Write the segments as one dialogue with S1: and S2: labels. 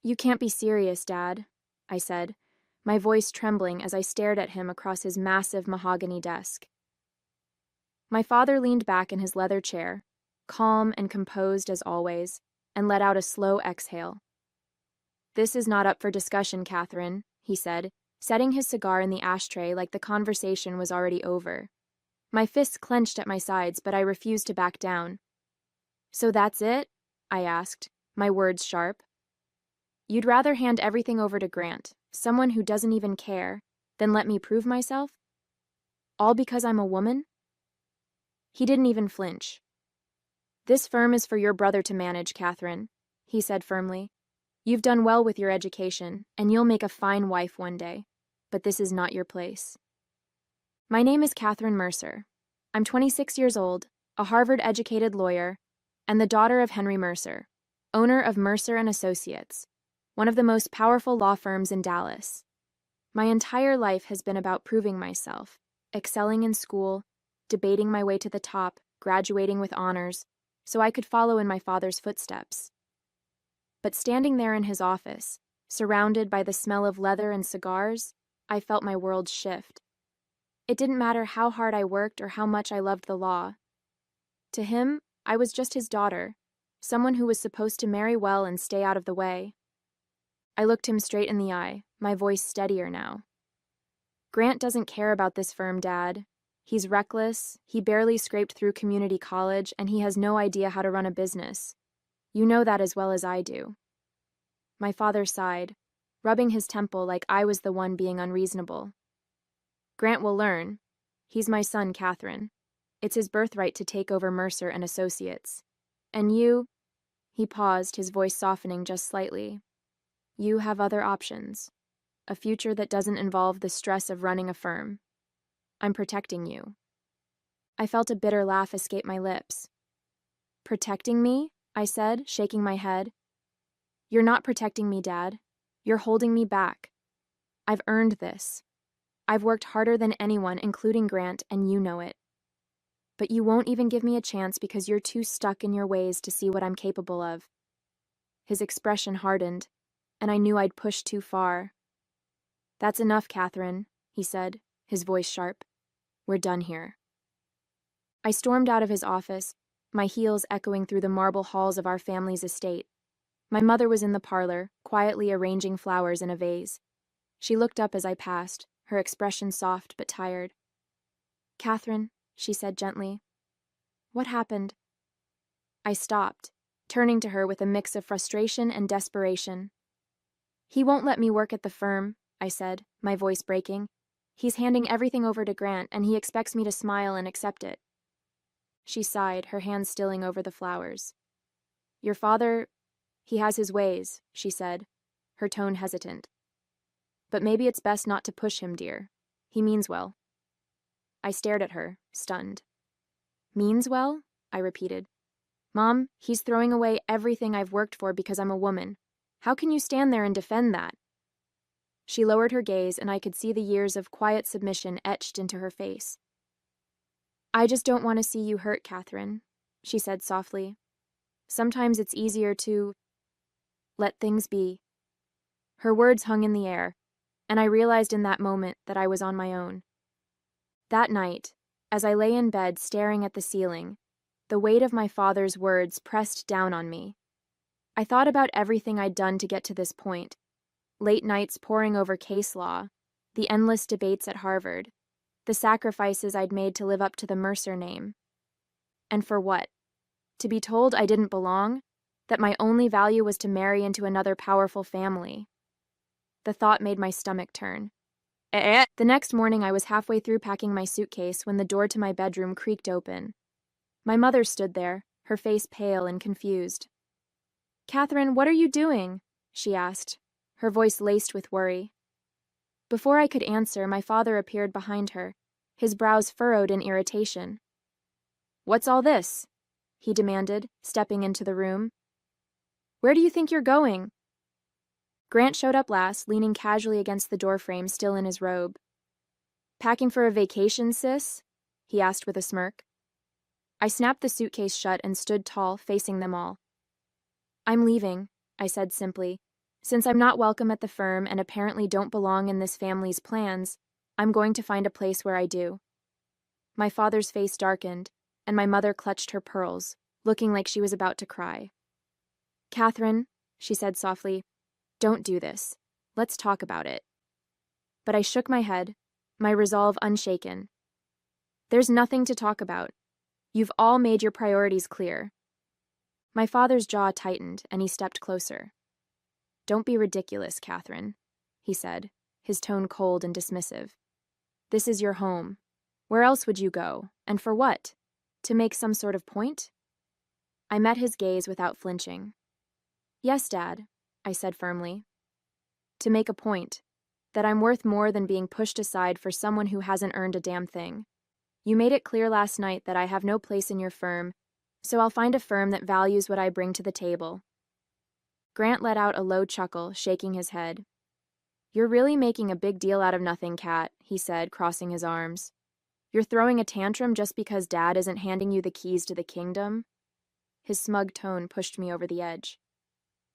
S1: You can't be serious, Dad, I said, my voice trembling as I stared at him across his massive mahogany desk. My father leaned back in his leather chair, calm and composed as always, and let out a slow exhale. This is not up for discussion, Catherine, he said, setting his cigar in the ashtray like the conversation was already over. My fists clenched at my sides, but I refused to back down. So that's it? I asked, my words sharp. You'd rather hand everything over to Grant, someone who doesn't even care, than let me prove myself? All because I'm a woman? He didn't even flinch. This firm is for your brother to manage, Catherine, he said firmly. You've done well with your education, and you'll make a fine wife one day, but this is not your place. My name is Catherine Mercer. I'm 26 years old, a Harvard-educated lawyer, and the daughter of Henry Mercer, owner of Mercer and Associates, one of the most powerful law firms in Dallas. My entire life has been about proving myself, excelling in school, debating my way to the top, graduating with honors, so I could follow in my father's footsteps. But standing there in his office, surrounded by the smell of leather and cigars, I felt my world shift. It didn't matter how hard I worked or how much I loved the law. To him, I was just his daughter, someone who was supposed to marry well and stay out of the way. I looked him straight in the eye, my voice steadier now. Grant doesn't care about this firm, Dad. He's reckless, he barely scraped through community college, and he has no idea how to run a business. You know that as well as I do. My father sighed, rubbing his temple like I was the one being unreasonable. Grant will learn. He's my son, Catherine. It's his birthright to take over Mercer and Associates. And you, he paused, his voice softening just slightly. You have other options. A future that doesn't involve the stress of running a firm. I'm protecting you. I felt a bitter laugh escape my lips. Protecting me? I said, shaking my head. You're not protecting me, Dad. You're holding me back. I've earned this. I've worked harder than anyone, including Grant, and you know it. But you won't even give me a chance because you're too stuck in your ways to see what I'm capable of. His expression hardened, and I knew I'd pushed too far. That's enough, Catherine, he said, his voice sharp. We're done here. I stormed out of his office, my heels echoing through the marble halls of our family's estate. My mother was in the parlor, quietly arranging flowers in a vase. She looked up as I passed, her expression soft but tired. Catherine, she said gently. What happened? I stopped, turning to her with a mix of frustration and desperation. He won't let me work at the firm, I said, my voice breaking. He's handing everything over to Grant, and he expects me to smile and accept it. She sighed, her hands stilling over the flowers. Your father, he has his ways, she said, her tone hesitant. But maybe it's best not to push him, dear. He means well. I stared at her, stunned. Means well? I repeated. Mom, he's throwing away everything I've worked for because I'm a woman. How can you stand there and defend that? She lowered her gaze, and I could see the years of quiet submission etched into her face. I just don't want to see you hurt, Catherine, she said softly. Sometimes it's easier to let things be. Her words hung in the air, and I realized in that moment that I was on my own. That night, as I lay in bed staring at the ceiling, the weight of my father's words pressed down on me. I thought about everything I'd done to get to this point. Late nights poring over case law, the endless debates at Harvard, the sacrifices I'd made to live up to the Mercer name. And for what? To be told I didn't belong? That my only value was to marry into another powerful family? The thought made my stomach turn. The next morning I was halfway through packing my suitcase when the door to my bedroom creaked open. My mother stood there, her face pale and confused. Catherine, what are you doing? She asked, her voice laced with worry. Before I could answer, my father appeared behind her, his brows furrowed in irritation. What's all this? He demanded, stepping into the room. Where do you think you're going? Grant showed up last, leaning casually against the doorframe, still in his robe. Packing for a vacation, sis? He asked with a smirk. I snapped the suitcase shut and stood tall, facing them all. I'm leaving, I said simply, Since I'm not welcome at the firm and apparently don't belong in this family's plans, I'm going to find a place where I do. My father's face darkened, and my mother clutched her pearls, looking like she was about to cry. Catherine, she said softly, don't do this. Let's talk about it. But I shook my head, my resolve unshaken. There's nothing to talk about. You've all made your priorities clear. My father's jaw tightened, and he stepped closer. Don't be ridiculous, Catherine, he said, his tone cold and dismissive. This is your home. Where else would you go? And for what? To make some sort of point? I met his gaze without flinching. Yes, Dad, I said firmly. To make a point. That I'm worth more than being pushed aside for someone who hasn't earned a damn thing. You made it clear last night that I have no place in your firm, so I'll find a firm that values what I bring to the table. Grant let out a low chuckle, shaking his head. You're really making a big deal out of nothing, Kat, he said, crossing his arms. You're throwing a tantrum just because Dad isn't handing you the keys to the kingdom? His smug tone pushed me over the edge.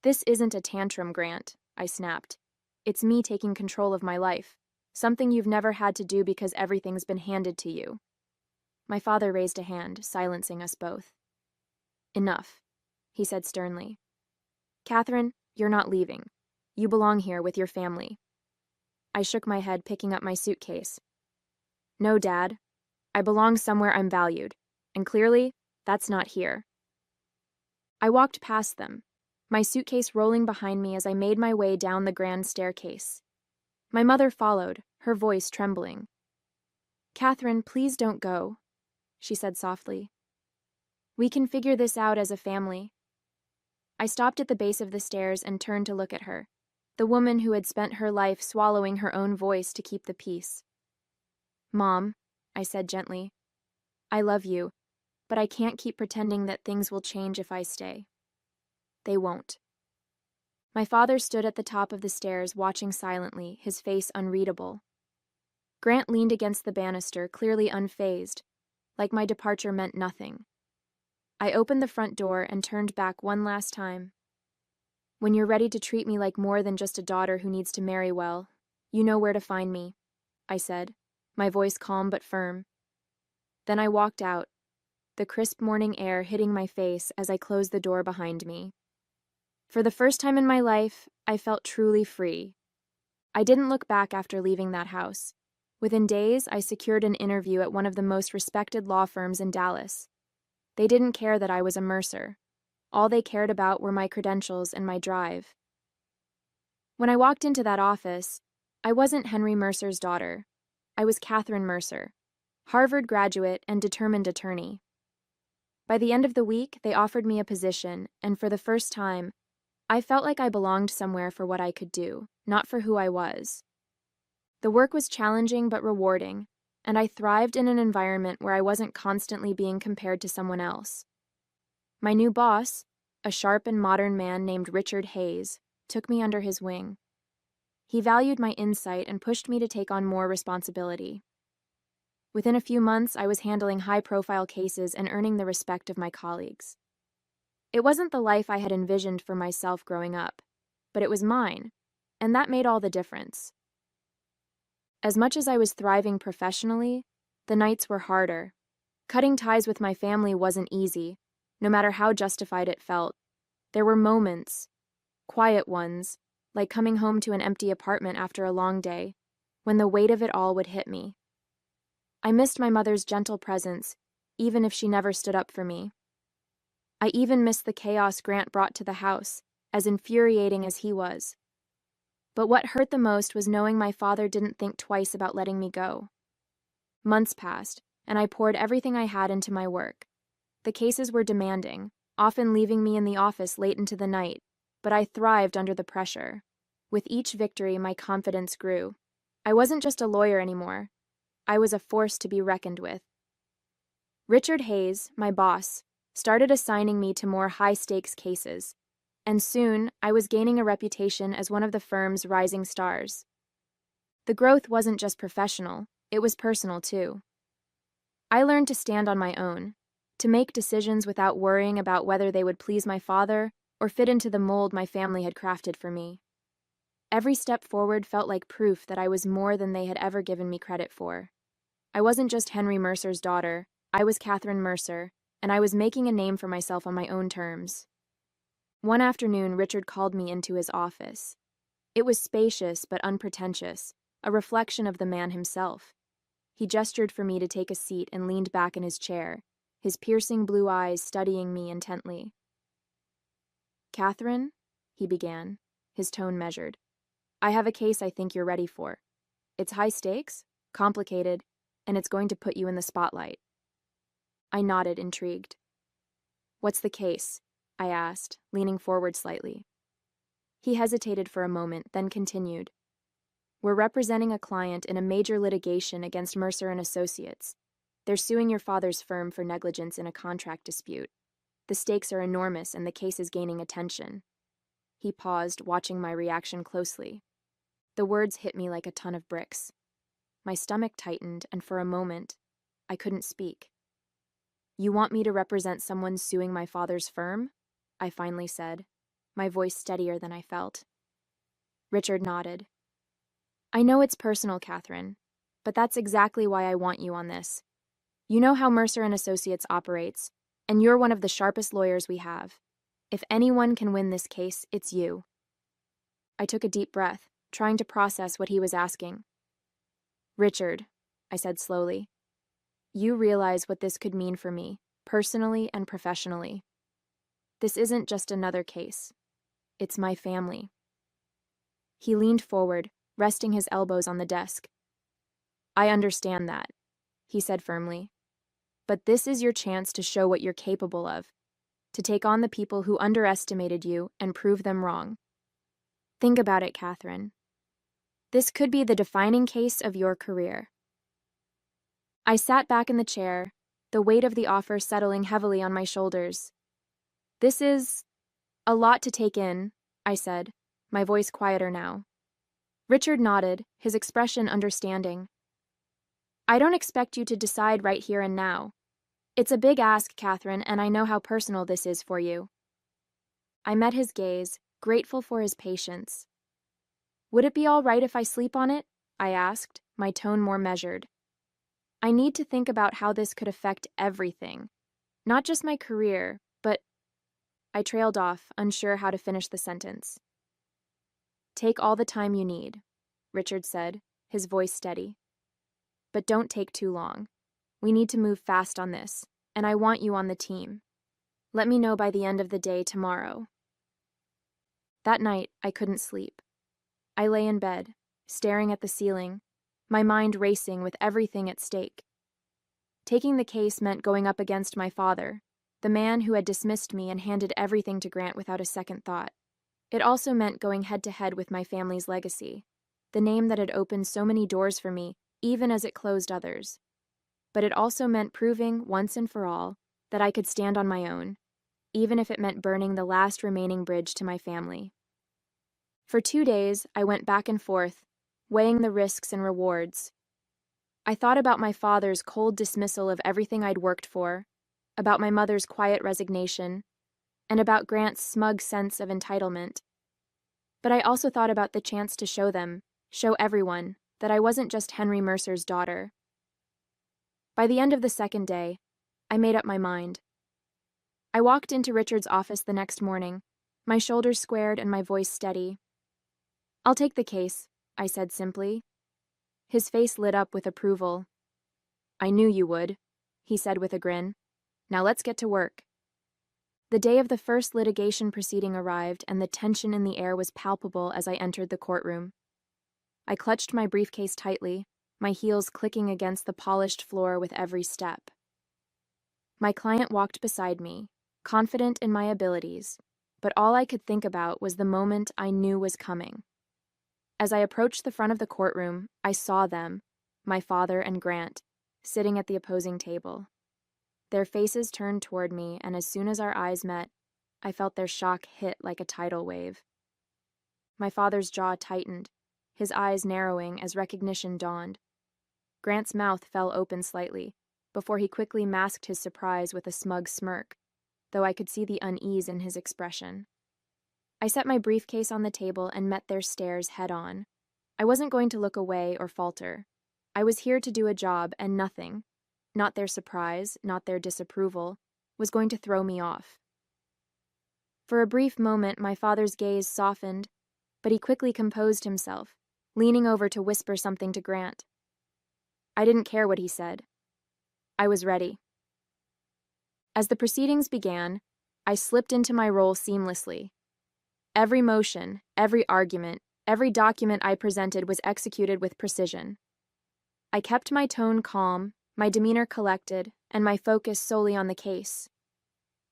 S1: This isn't a tantrum, Grant, I snapped. It's me taking control of my life, something you've never had to do because everything's been handed to you. My father raised a hand, silencing us both. Enough, he said sternly. Catherine, you're not leaving. You belong here with your family. I shook my head, picking up my suitcase. No, Dad. I belong somewhere I'm valued, and clearly, that's not here. I walked past them, my suitcase rolling behind me as I made my way down the grand staircase. My mother followed, her voice trembling. Catherine, please don't go, she said softly. We can figure this out as a family. I stopped at the base of the stairs and turned to look at her, the woman who had spent her life swallowing her own voice to keep the peace. Mom, I said gently, I love you, but I can't keep pretending that things will change if I stay. They won't. My father stood at the top of the stairs, watching silently, his face unreadable. Grant leaned against the banister, clearly unfazed, like my departure meant nothing. I opened the front door and turned back one last time. When you're ready to treat me like more than just a daughter who needs to marry well, you know where to find me, I said, my voice calm but firm. Then I walked out, the crisp morning air hitting my face as I closed the door behind me. For the first time in my life, I felt truly free. I didn't look back after leaving that house. Within days, I secured an interview at one of the most respected law firms in Dallas. They didn't care that I was a Mercer. All they cared about were my credentials and my drive. When I walked into that office, I wasn't Henry Mercer's daughter. I was Catherine Mercer, Harvard graduate and determined attorney. By the end of the week, they offered me a position, and for the first time, I felt like I belonged somewhere for what I could do, not for who I was. The work was challenging but rewarding, and I thrived in an environment where I wasn't constantly being compared to someone else. My new boss, a sharp and modern man named Richard Hayes, took me under his wing. He valued my insight and pushed me to take on more responsibility. Within a few months, I was handling high-profile cases and earning the respect of my colleagues. It wasn't the life I had envisioned for myself growing up, but it was mine, and that made all the difference. As much as I was thriving professionally, the nights were harder. Cutting ties with my family wasn't easy, no matter how justified it felt. There were moments, quiet ones, like coming home to an empty apartment after a long day, when the weight of it all would hit me. I missed my mother's gentle presence, even if she never stood up for me. I even missed the chaos Grant brought to the house, as infuriating as he was. But what hurt the most was knowing my father didn't think twice about letting me go. Months passed, and I poured everything I had into my work. The cases were demanding, often leaving me in the office late into the night, but I thrived under the pressure. With each victory, my confidence grew. I wasn't just a lawyer anymore. I was a force to be reckoned with. Richard Hayes, my boss, started assigning me to more high-stakes cases, and soon I was gaining a reputation as one of the firm's rising stars. The growth wasn't just professional, it was personal too. I learned to stand on my own, to make decisions without worrying about whether they would please my father or fit into the mold my family had crafted for me. Every step forward felt like proof that I was more than they had ever given me credit for. I wasn't just Henry Mercer's daughter, I was Catherine Mercer, and I was making a name for myself on my own terms. One afternoon, Richard called me into his office. It was spacious but unpretentious, a reflection of the man himself. He gestured for me to take a seat and leaned back in his chair, his piercing blue eyes studying me intently. "Catherine," he began, his tone measured, "I have a case I think you're ready for. It's high stakes, complicated, and it's going to put you in the spotlight." I nodded, intrigued. "What's the case?" I asked, leaning forward slightly. He hesitated for a moment, then continued. "We're representing a client in a major litigation against Mercer and Associates. They're suing your father's firm for negligence in a contract dispute. The stakes are enormous and the case is gaining attention." He paused, watching my reaction closely. The words hit me like a ton of bricks. My stomach tightened, and for a moment, I couldn't speak. "You want me to represent someone suing my father's firm?" I finally said, my voice steadier than I felt. Richard nodded. "I know it's personal, Catherine, but that's exactly why I want you on this. You know how Mercer and Associates operates, and you're one of the sharpest lawyers we have. If anyone can win this case, it's you." I took a deep breath, trying to process what he was asking. "Richard," I said slowly, "you realize what this could mean for me, personally and professionally. This isn't just another case. It's my family." He leaned forward, resting his elbows on the desk. "I understand that," he said firmly. "But this is your chance to show what you're capable of, to take on the people who underestimated you and prove them wrong. Think about it, Catherine. This could be the defining case of your career." I sat back in the chair, the weight of the offer settling heavily on my shoulders. "This is a lot to take in," I said, my voice quieter now. Richard nodded, his expression understanding. "I don't expect you to decide right here and now. It's a big ask, Catherine, and I know how personal this is for you." I met his gaze, grateful for his patience. "Would it be all right if I sleep on it?" I asked, my tone more measured. "I need to think about how this could affect everything. Not just my career, but—" I trailed off, unsure how to finish the sentence. "Take all the time you need," Richard said, his voice steady. "But don't take too long. We need to move fast on this, and I want you on the team. Let me know by the end of the day tomorrow." That night, I couldn't sleep. I lay in bed, staring at the ceiling, my mind racing with everything at stake. Taking the case meant going up against my father, the man who had dismissed me and handed everything to Grant without a second thought. It also meant going head-to-head with my family's legacy, the name that had opened so many doors for me, even as it closed others. But it also meant proving, once and for all, that I could stand on my own, even if it meant burning the last remaining bridge to my family. For 2 days, I went back and forth, weighing the risks and rewards. I thought about my father's cold dismissal of everything I'd worked for, about my mother's quiet resignation, and about Grant's smug sense of entitlement. But I also thought about the chance to show everyone, that I wasn't just Henry Mercer's daughter. By the end of the second day, I made up my mind. I walked into Richard's office the next morning, my shoulders squared and my voice steady. "I'll take the case," I said simply. His face lit up with approval. "I knew you would," he said with a grin. "Now let's get to work." The day of the first litigation proceeding arrived, and the tension in the air was palpable as I entered the courtroom. I clutched my briefcase tightly, my heels clicking against the polished floor with every step. My client walked beside me, confident in my abilities, but all I could think about was the moment I knew was coming. As I approached the front of the courtroom, I saw them, my father and Grant, sitting at the opposing table. Their faces turned toward me, and as soon as our eyes met, I felt their shock hit like a tidal wave. My father's jaw tightened, his eyes narrowing as recognition dawned. Grant's mouth fell open slightly, before he quickly masked his surprise with a smug smirk, though I could see the unease in his expression. I set my briefcase on the table and met their stares head on. I wasn't going to look away or falter. I was here to do a job, and nothing, not their surprise, not their disapproval, was going to throw me off. For a brief moment, my father's gaze softened, but he quickly composed himself, leaning over to whisper something to Grant. I didn't care what he said. I was ready. As the proceedings began, I slipped into my role seamlessly. Every motion, every argument, every document I presented was executed with precision. I kept my tone calm, my demeanor collected, and my focus solely on the case.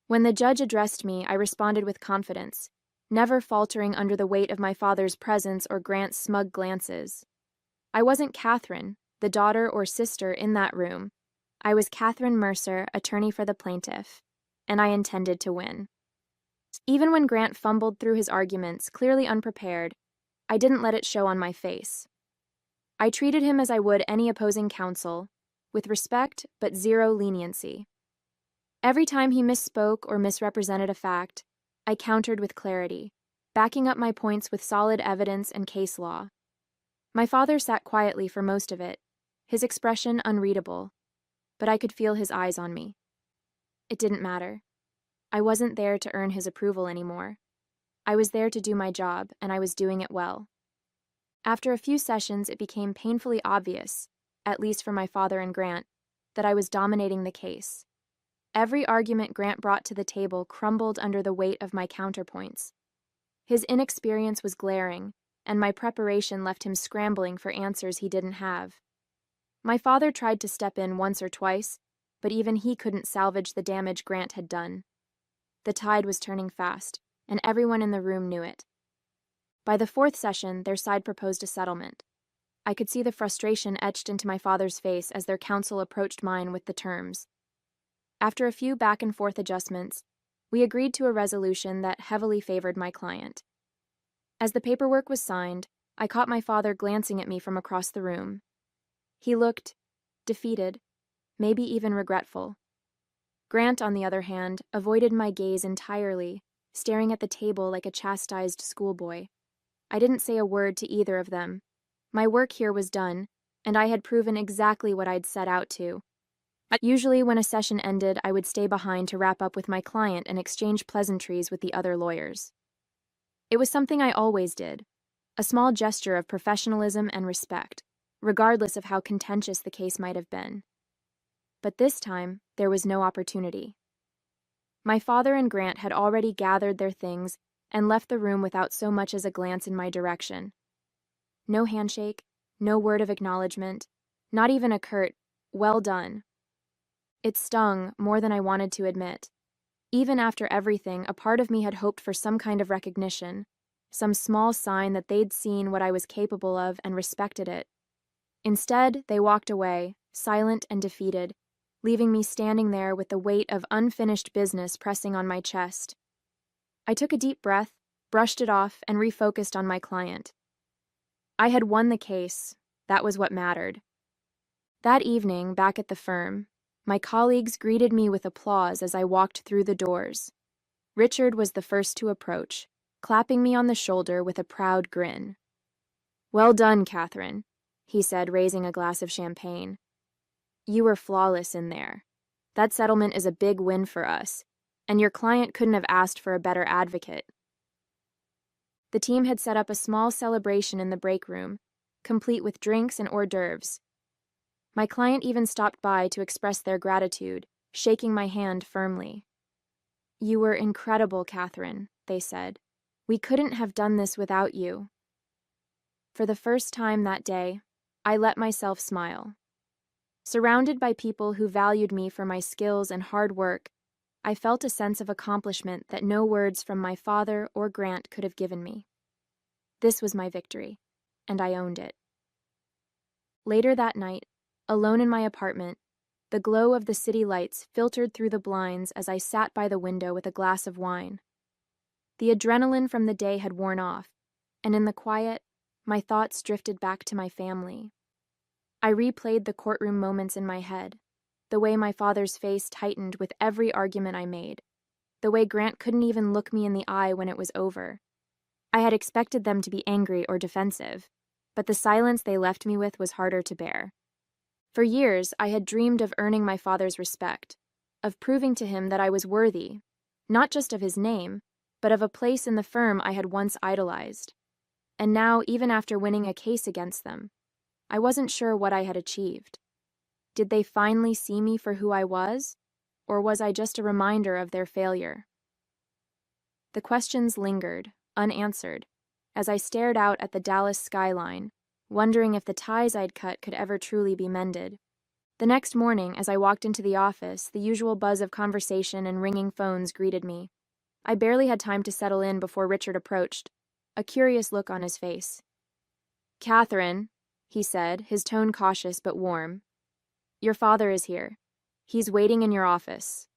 S1: When the judge addressed me, I responded with confidence, never faltering under the weight of my father's presence or Grant's smug glances. I wasn't Catherine, the daughter or sister in that room. I was Catherine Mercer, attorney for the plaintiff, and I intended to win. Even when Grant fumbled through his arguments, clearly unprepared, I didn't let it show on my face. I treated him as I would any opposing counsel, with respect but zero leniency. Every time he misspoke or misrepresented a fact, I countered with clarity, backing up my points with solid evidence and case law. My father sat quietly for most of it, his expression unreadable, but I could feel his eyes on me. It didn't matter. I wasn't there to earn his approval anymore. I was there to do my job, and I was doing it well. After a few sessions, it became painfully obvious, at least for my father and Grant, that I was dominating the case. Every argument Grant brought to the table crumbled under the weight of my counterpoints. His inexperience was glaring, and my preparation left him scrambling for answers he didn't have. My father tried to step in once or twice, but even he couldn't salvage the damage Grant had done. The tide was turning fast, and everyone in the room knew it. By the fourth session, their side proposed a settlement. I could see the frustration etched into my father's face as their counsel approached mine with the terms. After a few back-and-forth adjustments, we agreed to a resolution that heavily favored my client. As the paperwork was signed, I caught my father glancing at me from across the room. He looked defeated, maybe even regretful. Grant, on the other hand, avoided my gaze entirely, staring at the table like a chastised schoolboy. I didn't say a word to either of them. My work here was done, and I had proven exactly what I'd set out to. Usually, when a session ended, I would stay behind to wrap up with my client and exchange pleasantries with the other lawyers. It was something I always did, a small gesture of professionalism and respect, regardless of how contentious the case might have been. But this time, there was no opportunity. My father and Grant had already gathered their things and left the room without so much as a glance in my direction. No handshake, no word of acknowledgement, not even a curt, "Well done." It stung more than I wanted to admit. Even after everything, a part of me had hoped for some kind of recognition, some small sign that they'd seen what I was capable of and respected it. Instead, they walked away, silent and defeated, leaving me standing there with the weight of unfinished business pressing on my chest. I took a deep breath, brushed it off, and refocused on my client. I had won the case. That was what mattered. That evening, back at the firm, my colleagues greeted me with applause as I walked through the doors. Richard was the first to approach, clapping me on the shoulder with a proud grin. "Well done, Catherine," he said, raising a glass of champagne. "You were flawless in there. That settlement is a big win for us, and your client couldn't have asked for a better advocate." The team had set up a small celebration in the break room, complete with drinks and hors d'oeuvres. My client even stopped by to express their gratitude, shaking my hand firmly. "You were incredible, Catherine," they said. "We couldn't have done this without you." For the first time that day, I let myself smile. Surrounded by people who valued me for my skills and hard work, I felt a sense of accomplishment that no words from my father or Grant could have given me. This was my victory, and I owned it. Later that night, alone in my apartment, the glow of the city lights filtered through the blinds as I sat by the window with a glass of wine. The adrenaline from the day had worn off, and in the quiet, my thoughts drifted back to my family. I replayed the courtroom moments in my head, the way my father's face tightened with every argument I made, the way Grant couldn't even look me in the eye when it was over, I had expected them to be angry or defensive, but the silence they left me with was harder to bear. For years, I had dreamed of earning my father's respect, of proving to him that I was worthy, not just of his name, but of a place in the firm I had once idolized. And now, even after winning a case against them, I wasn't sure what I had achieved. Did they finally see me for who I was, or was I just a reminder of their failure? The questions lingered, unanswered, as I stared out at the Dallas skyline, wondering if the ties I'd cut could ever truly be mended. The next morning, as I walked into the office, the usual buzz of conversation and ringing phones greeted me. I barely had time to settle in before Richard approached, a curious look on his face. "Catherine," he said, his tone cautious but warm. "Your father is here. He's waiting in your office."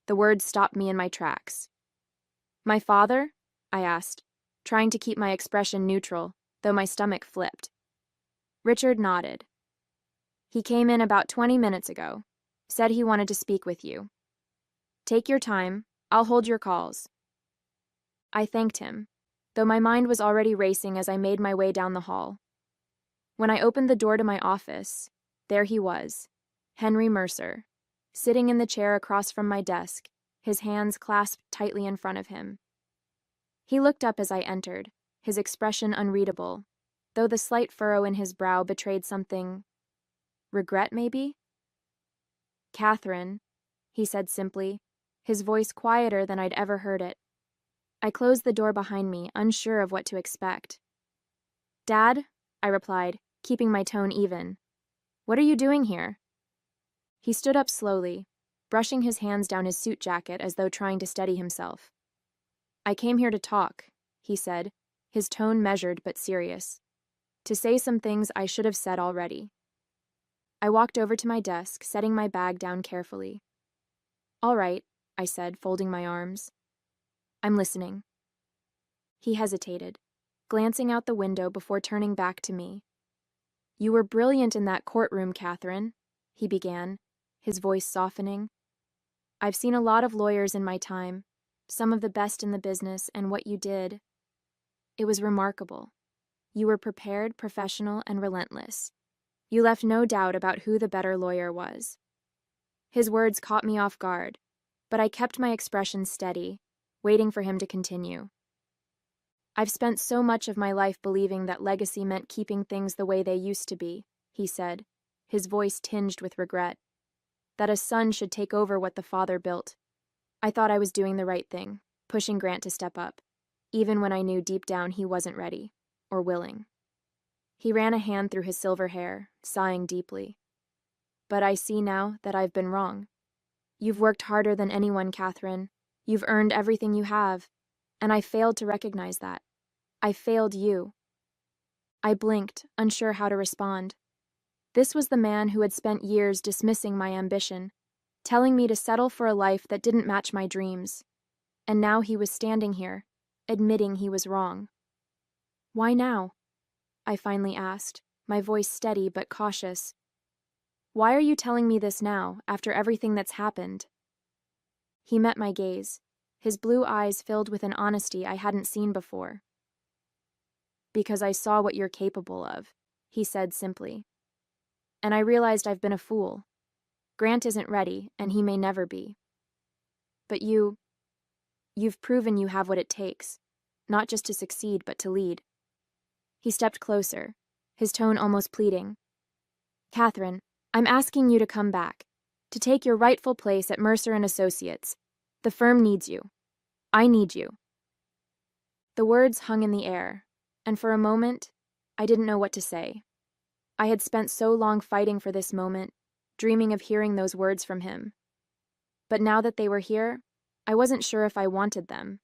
S1: The words stopped me in my tracks. "My father?" I asked, trying to keep my expression neutral, though my stomach flipped. Richard nodded. "He came in about 20 minutes ago. Said he wanted to speak with you. Take your time. I'll hold your calls." I thanked him, though my mind was already racing as I made my way down the hall. When I opened the door to my office, there he was, Henry Mercer, sitting in the chair across from my desk, his hands clasped tightly in front of him. He looked up as I entered, his expression unreadable, though the slight furrow in his brow betrayed something. Regret, maybe? "Catherine," he said simply, his voice quieter than I'd ever heard it. I closed the door behind me, unsure of what to expect. "Dad," I replied, keeping my tone even. "What are you doing here?" He stood up slowly, brushing his hands down his suit jacket as though trying to steady himself. "I came here to talk," he said, his tone measured but serious. "To say some things I should have said already." I walked over to my desk, setting my bag down carefully. "All right," I said, folding my arms. "I'm listening." He hesitated, glancing out the window before turning back to me. "You were brilliant in that courtroom, Catherine," he began, his voice softening. "I've seen a lot of lawyers in my time, some of the best in the business, and what you did, it was remarkable. You were prepared, professional, and relentless. You left no doubt about who the better lawyer was." His words caught me off guard, but I kept my expression steady, waiting for him to continue. "I've spent so much of my life believing that legacy meant keeping things the way they used to be," he said, his voice tinged with regret. "That a son should take over what the father built. I thought I was doing the right thing, pushing Grant to step up, even when I knew deep down he wasn't ready, or willing." He ran a hand through his silver hair, sighing deeply. "But I see now that I've been wrong. You've worked harder than anyone, Catherine. You've earned everything you have, and I failed to recognize that. I failed you." I blinked, unsure how to respond. This was the man who had spent years dismissing my ambition, telling me to settle for a life that didn't match my dreams. And now he was standing here, admitting he was wrong. "Why now?" I finally asked, my voice steady but cautious. "Why are you telling me this now, after everything that's happened?" He met my gaze, his blue eyes filled with an honesty I hadn't seen before. "Because I saw what you're capable of," he said simply. "And I realized I've been a fool. Grant isn't ready, and he may never be. But you've proven you have what it takes, not just to succeed, but to lead." He stepped closer, his tone almost pleading. "Catherine, I'm asking you to come back, to take your rightful place at Mercer and Associates. The firm needs you. I need you." The words hung in the air, and for a moment, I didn't know what to say. I had spent so long fighting for this moment, dreaming of hearing those words from him. But now that they were here, I wasn't sure if I wanted them.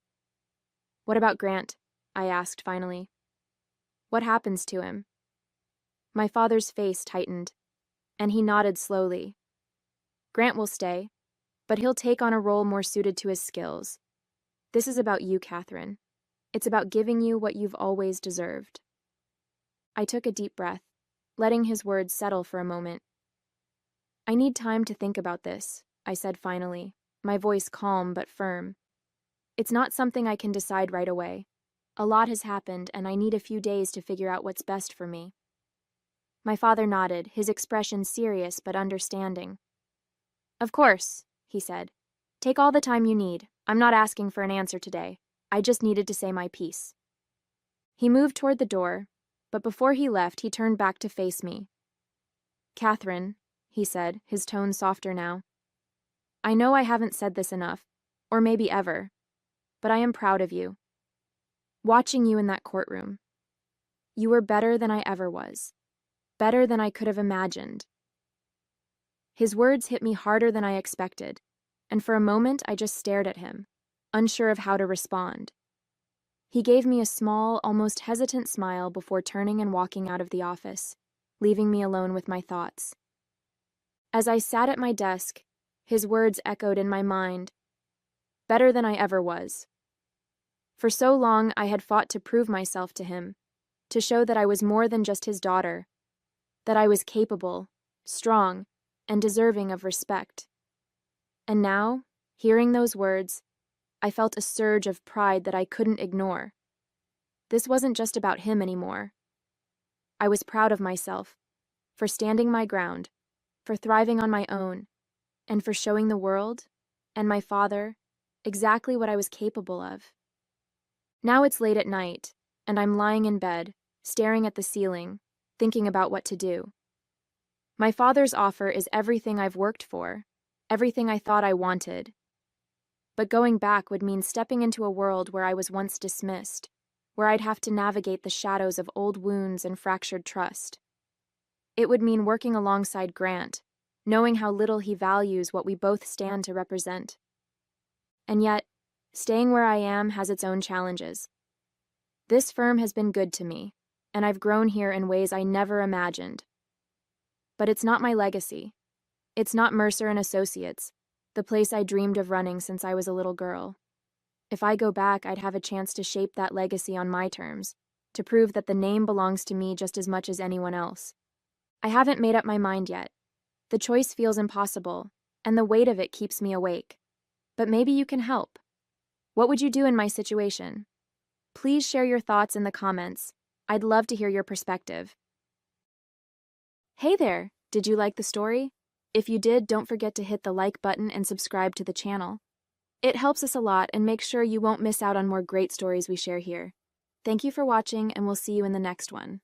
S1: "What about Grant?" I asked finally. "What happens to him?" My father's face tightened, and he nodded slowly. "Grant will stay, but he'll take on a role more suited to his skills. This is about you, Catherine. It's about giving you what you've always deserved." I took a deep breath, letting his words settle for a moment. "I need time to think about this," I said finally, my voice calm but firm. "It's not something I can decide right away. A lot has happened, and I need a few days to figure out what's best for me. My father nodded, his expression serious but understanding. Of course, he said. Take all the time you need. I'm not asking for an answer today. I just needed to say my piece. He moved toward the door, but before he left, he turned back to face me. Catherine, he said, his tone softer now. I know I haven't said this enough, or maybe ever, but I am proud of you. Watching you in that courtroom. You were better than I ever was. Better than I could have imagined. His words hit me harder than I expected, and for a moment I just stared at him, unsure of how to respond. He gave me a small, almost hesitant smile before turning and walking out of the office, leaving me alone with my thoughts. As I sat at my desk, his words echoed in my mind. Better than I ever was. For so long I had fought to prove myself to him, to show that I was more than just his daughter, that I was capable, strong, and deserving of respect. And now, hearing those words, I felt a surge of pride that I couldn't ignore. This wasn't just about him anymore. I was proud of myself, for standing my ground, for thriving on my own, and for showing the world, and my father, exactly what I was capable of. Now it's late at night, and I'm lying in bed, staring at the ceiling, thinking about what to do. My father's offer is everything I've worked for, everything I thought I wanted. But going back would mean stepping into a world where I was once dismissed, where I'd have to navigate the shadows of old wounds and fractured trust. It would mean working alongside Grant, knowing how little he values what we both stand to represent. And yet, staying where I am has its own challenges. This firm has been good to me, and I've grown here in ways I never imagined. But it's not my legacy. It's not Mercer and Associates, the place I dreamed of running since I was a little girl. If I go back, I'd have a chance to shape that legacy on my terms, to prove that the name belongs to me just as much as anyone else. I haven't made up my mind yet. The choice feels impossible, and the weight of it keeps me awake. But maybe you can help. What would you do in my situation? Please share your thoughts in the comments. I'd love to hear your perspective. Hey there, did you like the story? If you did, don't forget to hit the like button and subscribe to the channel. It helps us a lot and makes sure you won't miss out on more great stories we share here. Thank you for watching, and we'll see you in the next one.